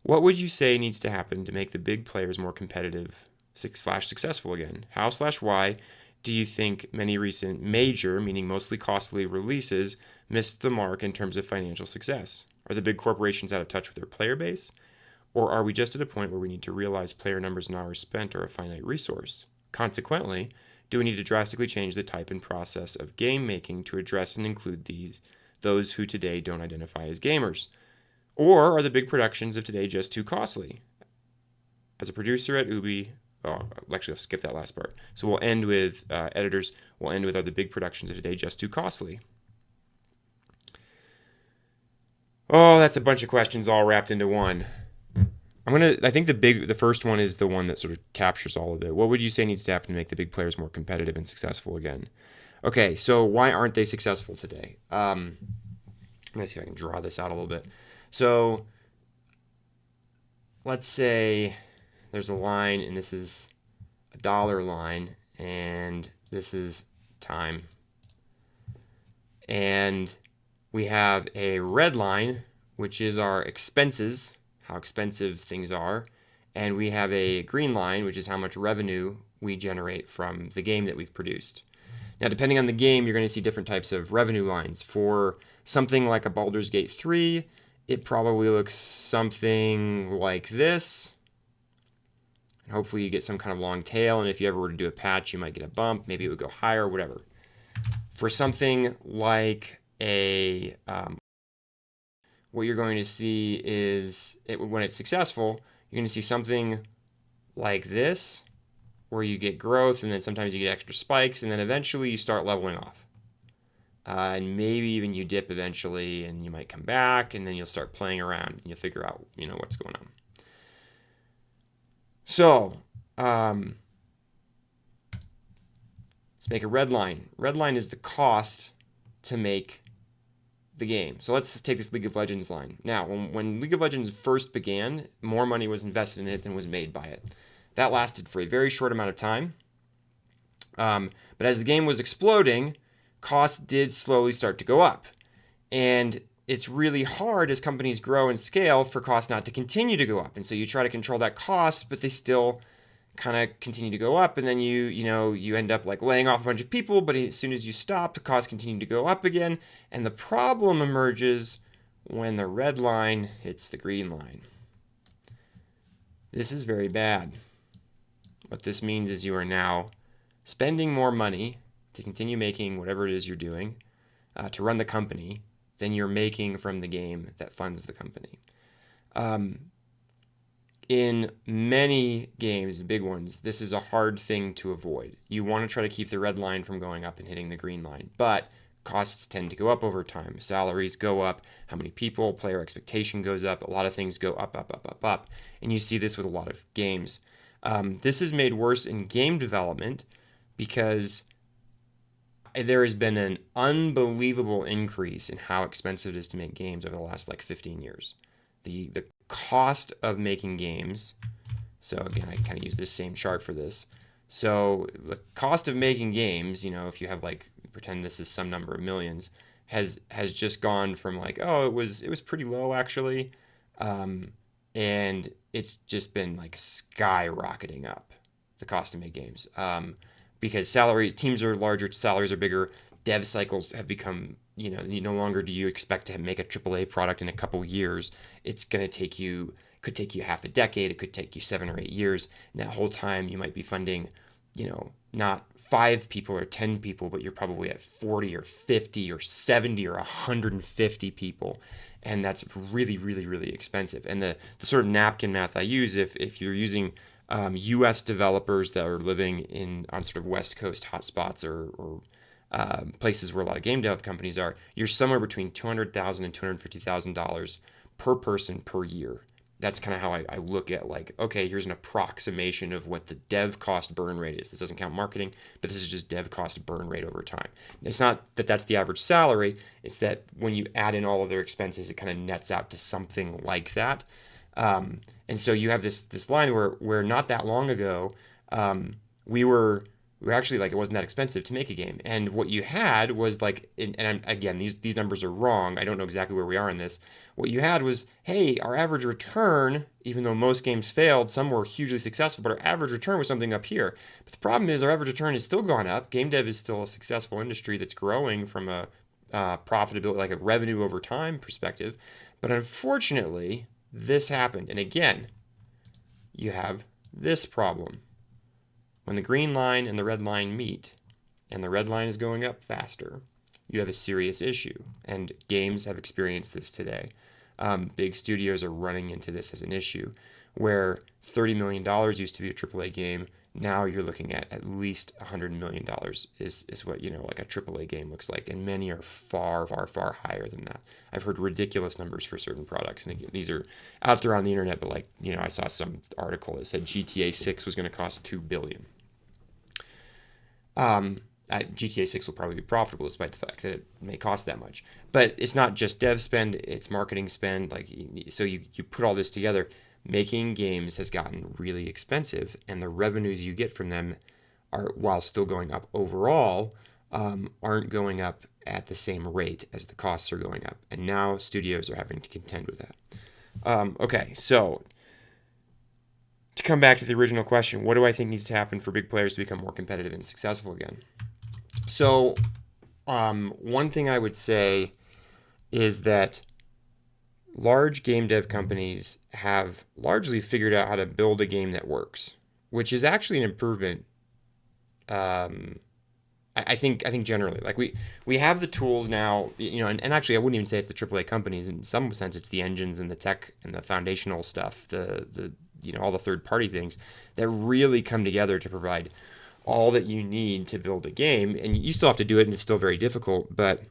What would you say needs to happen to make the big players more competitive slash successful again? How slash why do you think many recent major, meaning mostly costly releases missed the mark in terms of financial success? Are the big corporations out of touch with their player base? Or are we just at a point where we need to realize player numbers and hours spent are a finite resource? Consequently, do we need to drastically change the type and process of game making to address and include those who today don't identify as gamers? Or are the big productions of today just too costly? As a producer at Ubi, actually, I'll skip that last part. So we'll end with editors. We'll end with, are the big productions of today just too costly? Oh, that's a bunch of questions all wrapped into one. I think the first one is the one that sort of captures all of it. What would you say needs to happen to make the big players more competitive and successful again? Okay, so why aren't they successful today? I'm gonna see if I can draw this out a little bit. So let's say there's a line, and this is a dollar line, and this is time. And we have a red line, which is our expenses, how expensive things are. And we have a green line, which is how much revenue we generate from the game that we've produced. Now, depending on the game, you're going to see different types of revenue lines. For something like a Baldur's Gate 3, it probably looks something like this. And hopefully you get some kind of long tail, and if you ever were to do a patch, you might get a bump. Maybe it would go higher, whatever. For something like what you're going to see is, when it's successful, you're going to see something like this, where you get growth, and then sometimes you get extra spikes, and then eventually you start leveling off. And maybe even you dip eventually, and you might come back, and then you'll start playing around, and you'll figure out, what's going on. So, let's make a red line. Red line is the cost to make the game. So let's take this League of Legends line. Now, when League of Legends first began, more money was invested in it than was made by it. That lasted for a very short amount of time. But as the game was exploding, costs did slowly start to go up. And it's really hard as companies grow and scale for costs not to continue to go up. And so you try to control that cost, but they still kind of continue to go up. And then you end up like laying off a bunch of people, but as soon as you stop, the costs continue to go up again. And the problem emerges when the red line hits the green line. This is very bad. What this means is you are now spending more money to continue making whatever it is you're doing to run the company than you're making from the game that funds the company. In many games, big ones, this is a hard thing to avoid. You want to try to keep the red line from going up and hitting the green line, but costs tend to go up over time. Salaries go up, how many people, player expectation goes up, a lot of things go up, up, up, up, up. And you see this with a lot of games. This is made worse in game development because there has been an unbelievable increase in how expensive it is to make games over the last 15 years. The cost of making games, so again, I kind of use this same chart for this. So the cost of making games, if you have pretend this is some number of millions, has just gone from it was pretty low actually, and it's just been skyrocketing up, the cost to make games. Because teams are larger, salaries are bigger, dev cycles have become, no longer do you expect to make a AAA product in a couple years. It's going to could take you half a decade, it could take you 7 or 8 years. And that whole time you might be funding, not 5 people or 10 people, but you're probably at 40 or 50 or 70 or 150 people. And that's really, really, really expensive. And the sort of napkin math I use, if you're using U.S. developers that are living on sort of West Coast hotspots or places where a lot of game dev companies are, you're somewhere between $200,000 and $250,000 per person per year. That's kind of how I look at okay, here's an approximation of what the dev cost burn rate is. This doesn't count marketing, but this is just dev cost burn rate over time. It's not that that's the average salary. It's that when you add in all of their expenses, it kind of nets out to something like that. And so you have this line where not that long ago, we were we were actually like, it wasn't that expensive to make a game. And what you had was like, again, these numbers are wrong. I don't know exactly where we are in this. What you had was, hey, our average return, even though most games failed, some were hugely successful, but our average return was something up here. But the problem is our average return has still gone up. Game dev is still a successful industry that's growing from a profitability, like a revenue over time perspective. But unfortunately, this happened. And again, you have this problem. When the green line and the red line meet, and the red line is going up faster, you have a serious issue. And games have experienced this today. Big studios are running into this as an issue, where $30 million used to be a AAA game. Now you're looking at least $100 million is what, like a AAA game looks like. And many are far, far, far higher than that. I've heard ridiculous numbers for certain products. And again, these are out there on the internet, but I saw some article that said GTA 6 was going to cost $2 billion. GTA 6 will probably be profitable despite the fact that it may cost that much. But it's not just dev spend, it's marketing spend. So you put all this together. Making games has gotten really expensive, and the revenues you get from them are, while still going up overall, aren't going up at the same rate as the costs are going up. And now studios are having to contend with that. Okay, so to come back to the original question, what do I think needs to happen for big players to become more competitive and successful again? So one thing I would say is that large game dev companies have largely figured out how to build a game that works, which is actually an improvement. I think generally, like we have the tools now, and actually I wouldn't even say it's the AAA companies. In some sense, it's the engines and the tech and the foundational stuff, the all the third party things that really come together to provide all that you need to build a game. And you still have to do it, and it's still very difficult, but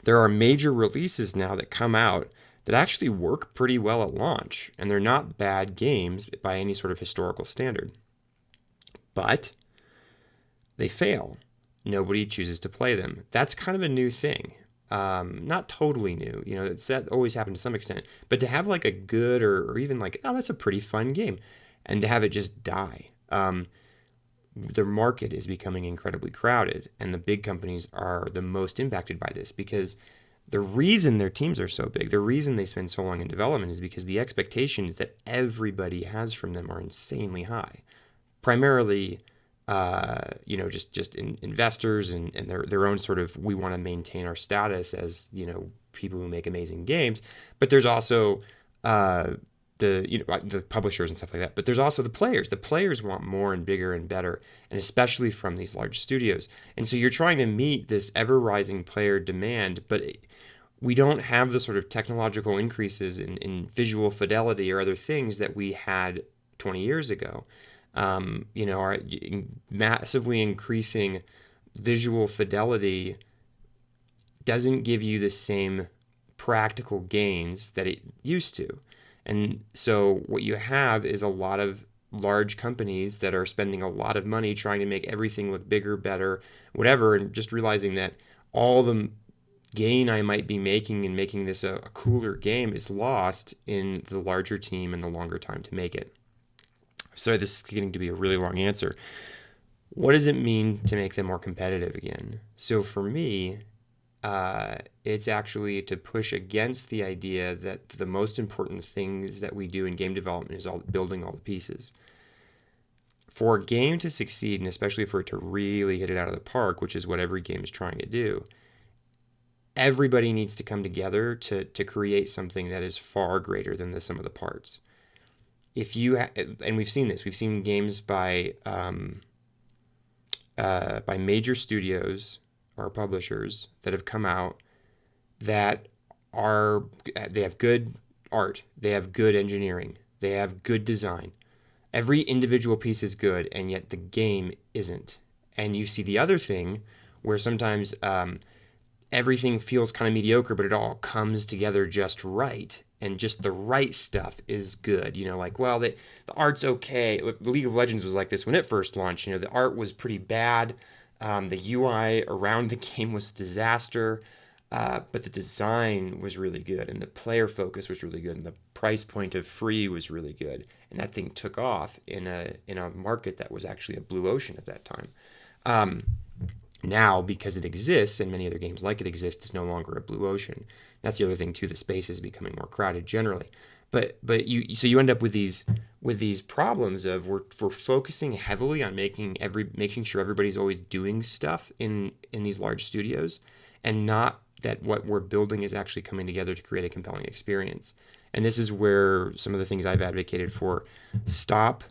there are major releases now that come out that actually work pretty well at launch, and they're not bad games by any sort of historical standard. But they fail. Nobody chooses to play them. That's kind of a new thing. Not totally new. That always happened to some extent. But to have like a good or even like, oh, that's a pretty fun game, and to have it just die. The market is becoming incredibly crowded, and the big companies are the most impacted by this, because the reason their teams are so big, the reason they spend so long in development, is because the expectations that everybody has from them are insanely high. Primarily, just investors and their own sort of, we want to maintain our status as, people who make amazing games. But there's also the publishers and stuff like that. But there's also the players. The players want more and bigger and better, and especially from these large studios. And so you're trying to meet this ever-rising player demand, but we don't have the sort of technological increases in visual fidelity or other things that we had 20 years ago. Our massively increasing visual fidelity doesn't give you the same practical gains that it used to. And so what you have is a lot of large companies that are spending a lot of money trying to make everything look bigger, better, whatever, and just realizing that all the gain I might be making in making this a cooler game is lost in the larger team and the longer time to make it. Sorry, this is getting to be a really long answer. What does it mean to make them more competitive again? So for me, it's actually to push against the idea that the most important things that we do in game development is building all the pieces. For a game to succeed, and especially for it to really hit it out of the park, which is what every game is trying to do, everybody needs to come together to create something that is far greater than the sum of the parts. If you and we've seen this, we've seen games by major studios or publishers that have come out that they have good art, they have good engineering, they have good design. Every individual piece is good, and yet the game isn't. And you see the other thing where sometimes everything feels kind of mediocre, but it all comes together just right. And just the right stuff is good. The art's okay. League of Legends was like this when it first launched. The art was pretty bad. The UI around the game was a disaster. But the design was really good, and the player focus was really good, and the price point of free was really good. And that thing took off in a market that was actually a blue ocean at that time. Now, because it exists and many other games like it exist, it's no longer a blue ocean. That's the other thing too. The space is becoming more crowded generally, but you end up with these problems of we're focusing heavily on making sure everybody's always doing stuff in these large studios, and not that what we're building is actually coming together to create a compelling experience. And this is where some of the things I've advocated for: stop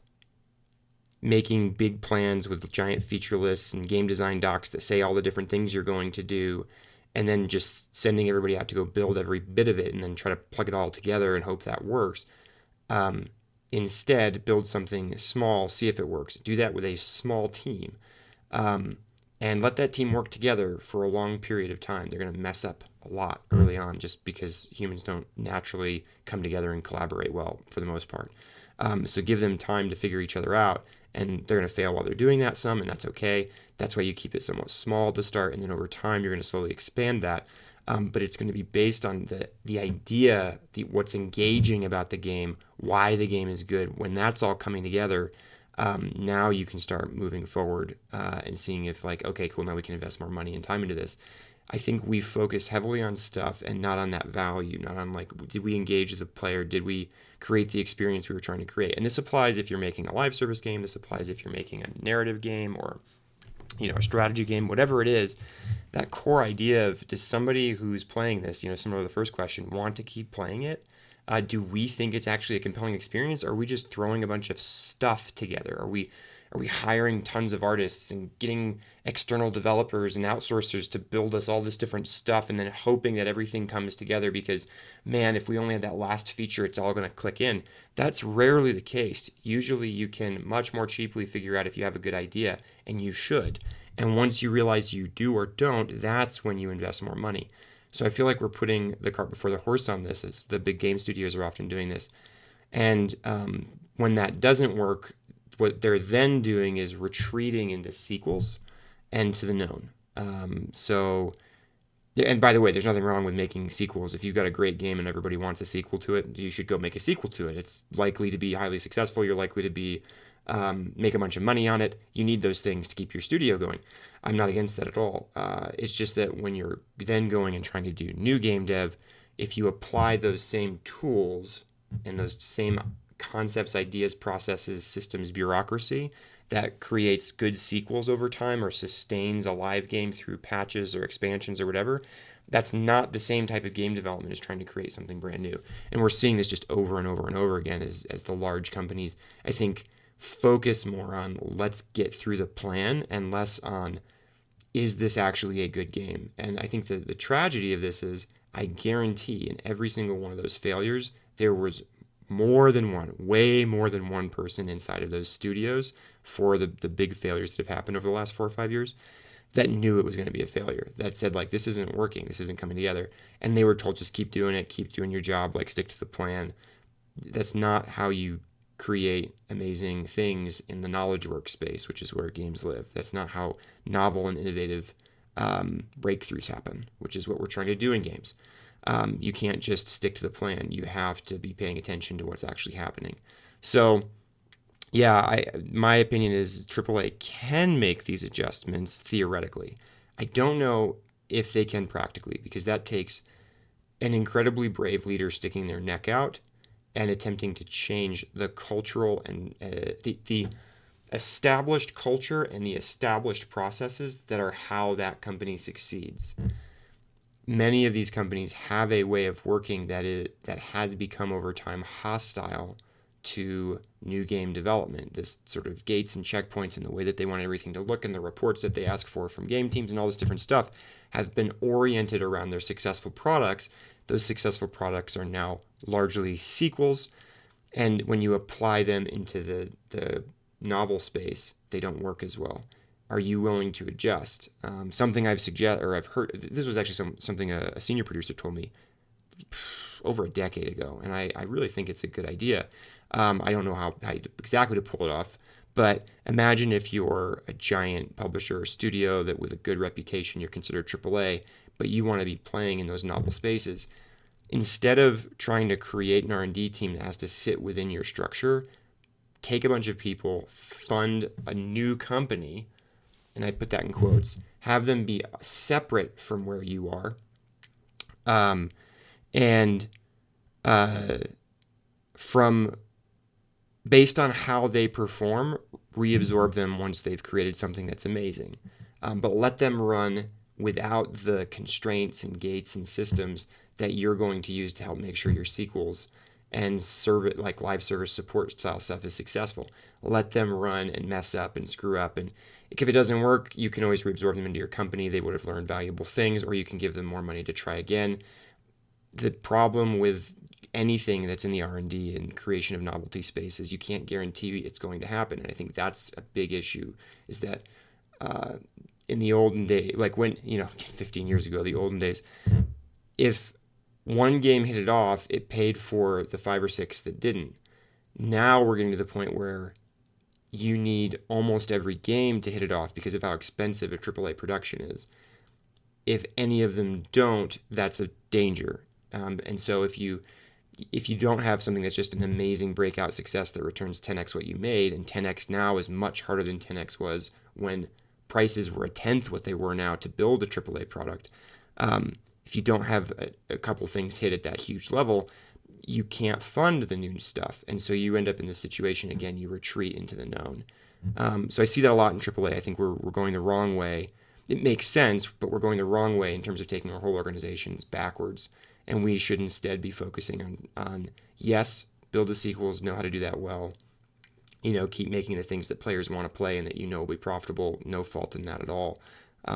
making big plans with giant feature lists and game design docs that say all the different things you're going to do, and then just sending everybody out to go build every bit of it and then try to plug it all together and hope that works. Instead, build something small, see if it works. Do that with a small team, and let that team work together for a long period of time. They're going to mess up a lot early on just because humans don't naturally come together and collaborate well for the most part. So give them time to figure each other out, and they're going to fail while they're doing that some, and that's okay. That's why you keep it somewhat small to start, and then over time you're going to slowly expand that. But it's going to be based on the idea, what's engaging about the game, why the game is good. When that's all coming together, now you can start moving forward and seeing if, like, okay, cool, now we can invest more money and time into this. I think we focus heavily on stuff and not on that value, not on, like, did we engage the player? Did we create the experience we were trying to create? And this applies if you're making a live service game. This applies if you're making a narrative game or, a strategy game, whatever it is. That core idea of, does somebody who's playing this, similar to the first question, want to keep playing it? Do we think it's actually a compelling experience? Or are we just throwing a bunch of stuff together? Are we hiring tons of artists and getting external developers and outsourcers to build us all this different stuff and then hoping that everything comes together because, man, if we only had that last feature, it's all going to click in? That's rarely the case. Usually you can much more cheaply figure out if you have a good idea, and you should. And once you realize you do or don't, that's when you invest more money. So I feel like we're putting the cart before the horse on this, as the big game studios are often doing this. And when that doesn't work, what they're then doing is retreating into sequels and to the known. And by the way, there's nothing wrong with making sequels. If you've got a great game and everybody wants a sequel to it, you should go make a sequel to it. It's likely to be highly successful. You're likely to be make a bunch of money on it. You need those things to keep your studio going. I'm not against that at all. It's just that when you're then going and trying to do new game dev, if you apply those same tools and those same concepts, ideas, processes, systems, bureaucracy that creates good sequels over time or sustains a live game through patches or expansions or whatever, that's not the same type of game development as trying to create something brand new. And we're seeing this just over and over and over again as the large companies, I think, focus more on let's get through the plan and less on, is this actually a good game? And I think that the tragedy of this is, I guarantee in every single one of those failures, there was more than one, way more than one person inside of those studios for the big failures that have happened over the last 4 or 5 years that knew it was going to be a failure, that said, like, this isn't working, this isn't coming together. And they were told, just keep doing it, keep doing your job, like, stick to the plan. That's not how you create amazing things in the knowledge work space, which is where games live. That's not how novel and innovative breakthroughs happen, which is what we're trying to do in games. You can't just stick to the plan. You have to be paying attention to what's actually happening. So, yeah, my opinion is AAA can make these adjustments theoretically. I don't know if they can practically, because that takes an incredibly brave leader sticking their neck out and attempting to change the cultural and the established culture and the established processes that are how that company succeeds. Many of these companies have a way of working that has become over time hostile to new game development. This sort of gates and checkpoints and the way that they want everything to look and the reports that they ask for from game teams and all this different stuff have been oriented around their successful products. Those successful products are now largely sequels, and when you apply them into the novel space, they don't work as well. Are you willing to adjust? Something I've heard, this was actually something a senior producer told me over a decade ago, and I really think it's a good idea. I don't know how exactly to pull it off, but imagine if you're a giant publisher or studio that with a good reputation, you're considered AAA, but you want to be playing in those novel spaces. Instead of trying to create an R&D team that has to sit within your structure, take a bunch of people, fund a new company, and I put that in quotes, have them be separate from where you are, um, and from based on how they perform, reabsorb them once they've created something that's amazing. But let them run without the constraints and gates and systems that you're going to use to help make sure your sequels and serve it like live service support style stuff is successful. Let them run and mess up and screw up. And if it doesn't work, you can always reabsorb them into your company. They would have learned valuable things, or you can give them more money to try again. The problem with anything that's in the R&D and creation of novelty space is you can't guarantee it's going to happen. And I think that's a big issue, is that in the olden days, like when, 15 years ago, the olden days, if one game hit it off, it paid for the 5 or 6 that didn't. Now we're getting to the point where you need almost every game to hit it off because of how expensive a AAA production is. If any of them don't, that's a danger. And so if you don't have something that's just an amazing breakout success that returns 10x what you made, and 10x now is much harder than 10x was when prices were a tenth what they were now to build a AAA product. If you don't have a couple things hit at that huge level, you can't fund the new stuff. And so you end up in this situation again, you retreat into the known. So I see that a lot in AAA. I think we're going the wrong way. It makes sense, but we're going the wrong way in terms of taking our whole organizations backwards. And we should instead be focusing on yes, build the sequels, know how to do that well. Keep making the things that players want to play and that will be profitable. No fault in that at all.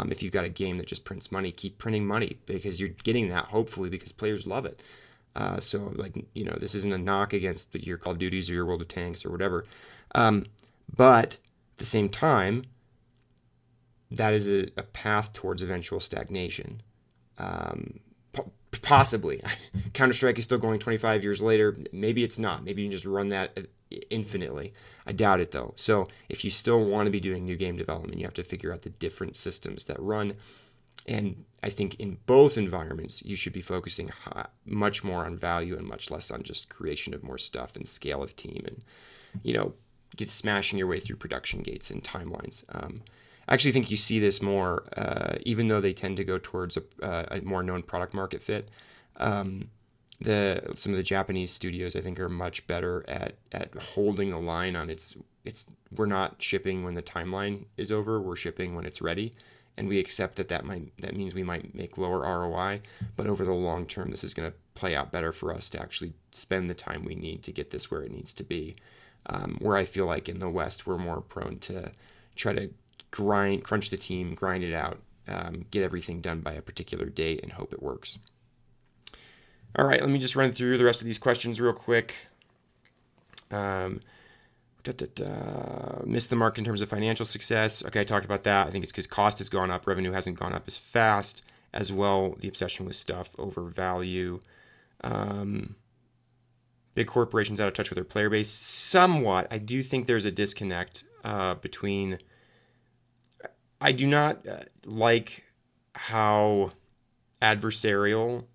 If you've got a game that just prints money, keep printing money because you're getting that hopefully because players love it. So this isn't a knock against your Call of Duties or your World of Tanks or whatever. But at the same time, that is a path towards eventual stagnation. Possibly. Counter-Strike is still going 25 years later. Maybe it's not. Maybe you can just run that infinitely. I doubt it, though. So if you still want to be doing new game development, you have to figure out the different systems that run. And I think in both environments, you should be focusing much more on value and much less on just creation of more stuff and scale of team and, get smashing your way through production gates and timelines. I actually think you see this more, even though they tend to go towards a more known product market fit. Some of the Japanese studios I think are much better at holding the line on it's we're not shipping when the timeline is over, we're shipping when it's ready, and we accept that means we might make lower ROI, but over the long term this is going to play out better for us to actually spend the time we need to get this where it needs to be. Where I feel like in the West we're more prone to try to crunch the team, grind it out, get everything done by a particular date and hope it works. All right, let me just run through the rest of these questions real quick. Missed the mark in terms of financial success. Okay, I talked about that. I think it's because cost has gone up, revenue hasn't gone up as fast. As well, the obsession with stuff over value. Big corporations out of touch with their player base. Somewhat. I do think there's a disconnect between... I do not like how adversarial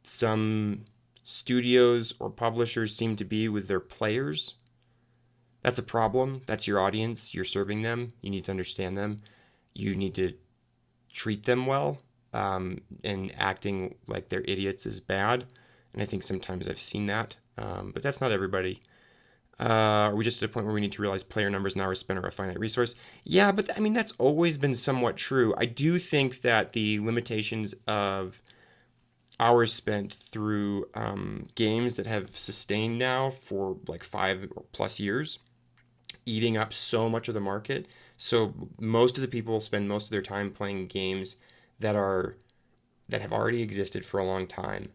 some studios or publishers seem to be with their players. That's a problem. That's your audience. You're serving them. You need to understand them. You need to treat them well. And acting like they're idiots is bad. And I think sometimes I've seen that. But that's not everybody. Are we just at a point where we need to realize player numbers and hours spent are a finite resource? Yeah, but I mean, that's always been somewhat true. I do think that the limitations of hours spent through games that have sustained now for like 5 or plus years, eating up so much of the market. So most of the people spend most of their time playing games that have already existed for a long time.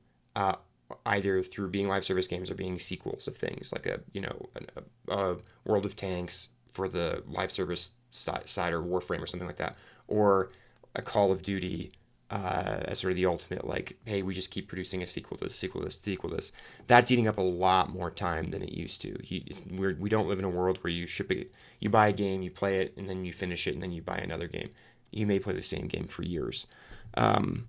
Either through being live service games or being sequels of things like a World of Tanks for the live service side or Warframe or something like that, or a Call of Duty as sort of the ultimate, like, hey, we just keep producing a sequel to this. That's eating up a lot more time than it used to. We don't live in a world where you buy a game, you play it, and then you finish it, and then you buy another game. You may play the same game for years. And